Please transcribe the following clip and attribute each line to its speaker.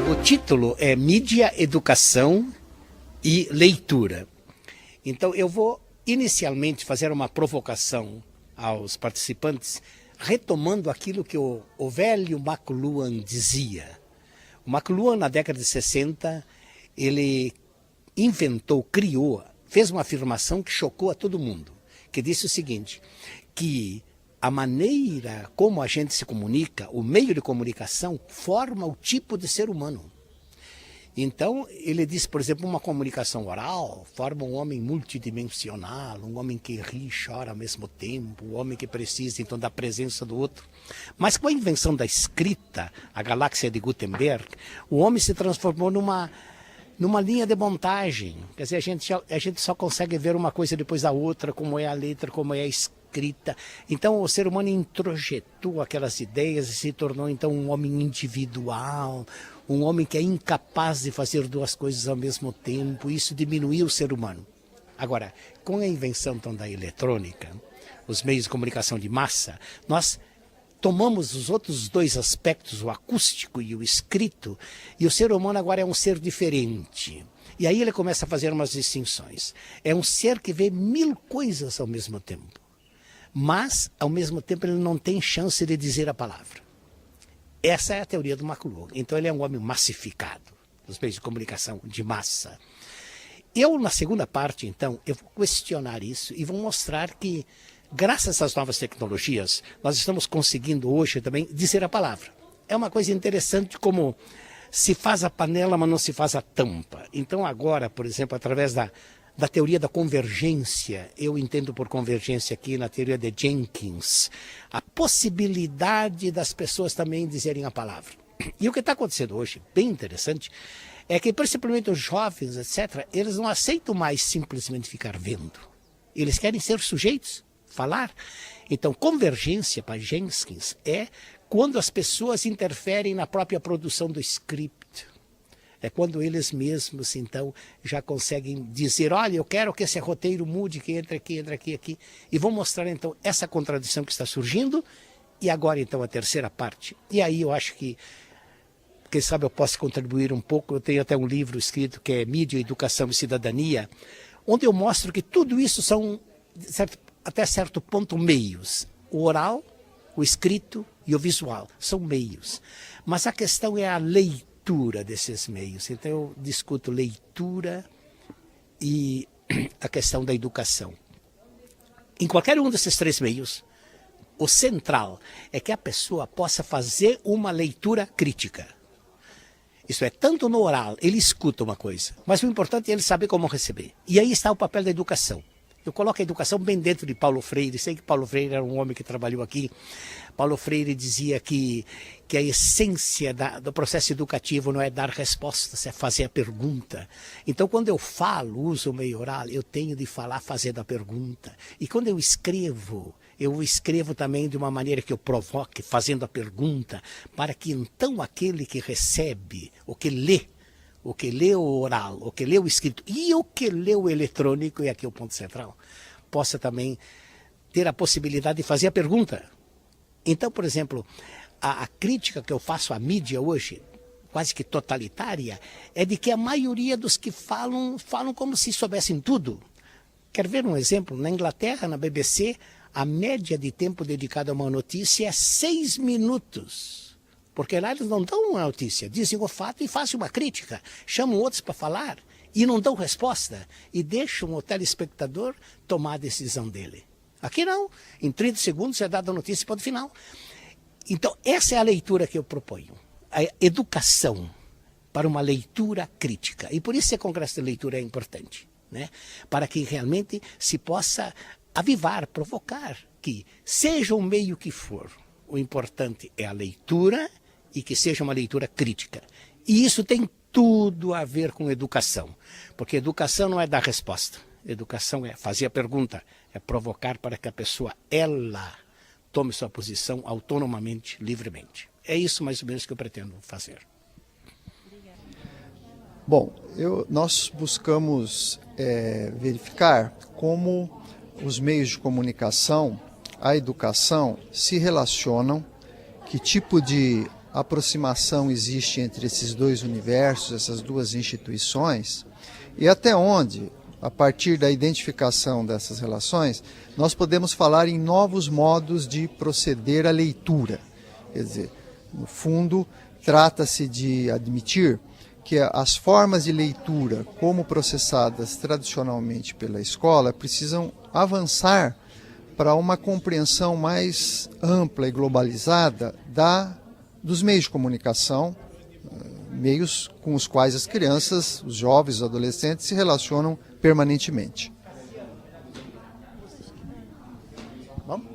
Speaker 1: O título é Mídia, Educação e Leitura. Então eu vou inicialmente fazer uma provocação aos participantes, retomando aquilo que o velho McLuhan dizia. O McLuhan, na década de 60, ele inventou, criou, fez uma afirmação que chocou a todo mundo, que disse o seguinte, que a maneira como a gente se comunica, o meio de comunicação, forma o tipo de ser humano. Então, ele diz, por exemplo, uma comunicação oral forma um homem multidimensional, um homem que ri e chora ao mesmo tempo, um homem que precisa, então, da presença do outro. Mas com a invenção da escrita, a galáxia de Gutenberg, o homem se transformou numa linha de montagem. Quer dizer, a gente só consegue ver uma coisa depois da outra, como é a letra, como é a escrita. Então, o ser humano introjetou aquelas ideias e se tornou, então, um homem individual, um homem que é incapaz de fazer duas coisas ao mesmo tempo. Isso diminuiu o ser humano. Agora, com a invenção então, da eletrônica, os meios de comunicação de massa, nós tomamos os outros dois aspectos, o acústico e o escrito, e o ser humano agora é um ser diferente. E aí ele começa a fazer umas distinções. É um ser que vê 1000 coisas ao mesmo tempo, mas, ao mesmo tempo, ele não tem chance de dizer a palavra. Essa é a teoria do McLuhan. Então ele é um homem massificado, nos meios de comunicação de massa. Eu, na segunda parte, então, eu vou questionar isso e vou mostrar que, graças às novas tecnologias, nós estamos conseguindo hoje também dizer a palavra. É uma coisa interessante como se faz a panela, mas não se faz a tampa. Então agora, por exemplo, através da teoria da convergência, eu entendo por convergência aqui na teoria de Jenkins, a possibilidade das pessoas também dizerem a palavra. E o que está acontecendo hoje, bem interessante, é que principalmente os jovens, etc., eles não aceitam mais simplesmente ficar vendo. Eles querem ser sujeitos, falar. Então, convergência para Jenkins é quando as pessoas interferem na própria produção do script. É quando eles mesmos, então, já conseguem dizer, olha, eu quero que esse roteiro mude, que entre aqui. E vou mostrar, então, essa contradição que está surgindo. E agora, então, a terceira parte. E aí eu acho que, quem sabe eu posso contribuir um pouco. Eu tenho até um livro escrito que é Mídia, Educação e Cidadania, onde eu mostro que tudo isso são, até certo ponto, meios. O oral, o escrito e o visual são meios. Mas a questão é a leitura desses meios. Então eu discuto leitura e a questão da educação. Em qualquer um desses três meios, o central é que a pessoa possa fazer uma leitura crítica. Isso é, tanto no oral, ele escuta uma coisa, mas o importante é ele saber como receber. E aí está o papel da educação. Eu coloco a educação bem dentro de Paulo Freire. Sei que Paulo Freire era um homem que trabalhou aqui. Paulo Freire dizia que a essência do processo educativo não é dar respostas, é fazer a pergunta. Então, quando eu falo, uso o meio oral, eu tenho de falar fazendo a pergunta. E quando eu escrevo também de uma maneira que eu provoque, fazendo a pergunta, para que então aquele que recebe, o que lê o oral, o que lê o escrito e o que lê o eletrônico, e aqui é o ponto central, possa também ter a possibilidade de fazer a pergunta. Então, por exemplo, a crítica que eu faço à mídia hoje, quase que totalitária, é de que a maioria dos que falam como se soubessem tudo. Quer ver um exemplo? Na Inglaterra, na BBC, a média de tempo dedicado a uma notícia é 6 minutos. Porque lá eles não dão uma notícia, dizem o fato e fazem uma crítica, chamam outros para falar e não dão resposta e deixam o telespectador tomar a decisão dele. Aqui não, em 30 segundos é dada a notícia e ponto final. Então essa é a leitura que eu proponho, a educação para uma leitura crítica. E por isso esse congresso de leitura é importante, né? Para que realmente se possa avivar, provocar, que seja o meio que for, o importante é a leitura, e que seja uma leitura crítica. E isso tem tudo a ver com educação. Porque educação não é dar resposta. Educação é fazer a pergunta, é provocar para que a pessoa, ela, tome sua posição autonomamente, livremente. É isso mais ou menos que eu pretendo fazer.
Speaker 2: Bom, nós buscamos verificar como os meios de comunicação, a educação, se relacionam, que tipo de aproximação existe entre esses dois universos, essas duas instituições, e até onde, a partir da identificação dessas relações, nós podemos falar em novos modos de proceder à leitura. Quer dizer, no fundo, trata-se de admitir que as formas de leitura, como processadas tradicionalmente pela escola, precisam avançar para uma compreensão mais ampla e globalizada dos meios de comunicação, meios com os quais as crianças, os jovens, os adolescentes se relacionam permanentemente. Vamos?